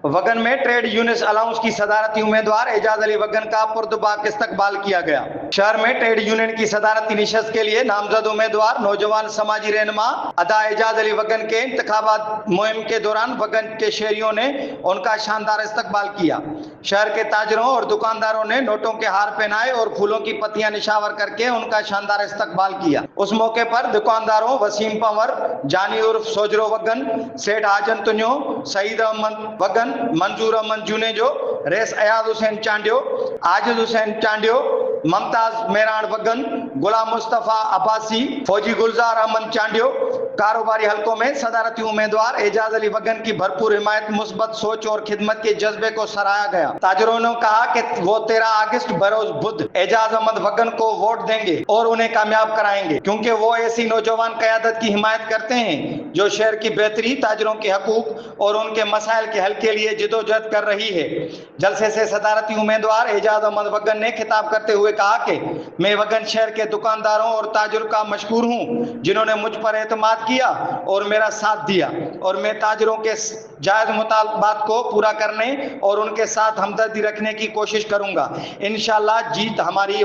Wagon में trade union allowance की सदारती उम्मीदवार एजाज अली वगन का पुरदबाक इस्तकबाल किया गया। शहर में ट्रेड यूनियन की सदारती निशस्त के लिए नामजद उम्मीदवार नौजवान समाजी रहनुमा अदा एजाज अली वगन के इंतखाबात मुहिम के दौरान वगन के शहरियों ने उनका शानदार इस्तकबाल किया। शहर के ताजरों और दुकानदारों ने नोटों के हार पहनाए और फूलों की पत्तियां निशावर करके उनका शानदार इस्तकबाल किया। उस मौके पर दुकानदारों वसीम पंवर, जानी उर्फ सोजरो वगन, सेठ हाजन तुन्यो, सईद अहमद वगन, मंजूर अहमद जुनेजो, रेस अयाज हुसैन चांडियो, आजिज हुसैन चांडियो, ममताज मेहरान वगन, गुलाम मुस्तफा अब्बासी, फौजी गुलजार अहमद चांडियो कारोबारी हलकों में सदारती उम्मीदवार एजाज अली वगन की भरपूर हिमायत, मुस्बत सोच और खिदमत के जज्बे को सराहा गया। ताजरों ने कहा कि वो 13 अगस्त बरोज बुध एजाज अहमद वगन को वोट देंगे और उन्हें कामयाब कराएंगे, क्योंकि वो ऐसी नौजवान क़यादत की हिमायत करते हैं जो शहर की बेहतरी, ताजरों के हकूक और उनके मसाइल के हल के लिए जिदोजहद कर रही है। जलसे से सदारती उम्मीदवार एजाज अहमद वगन ने खिताब करते हुए कहा कि मैं वगन शहर के दुकानदारों और ताजरों का मशकूर हूँ जिन्होंने मुझ पर एतमाद किया और मेरा साथ दिया, और मैं ताजरों के जायज मुतालबात को पूरा करने और उनके साथ हमदर्दी रखने की कोशिश करूंगा। इंशाअल्लाह जीत हमारी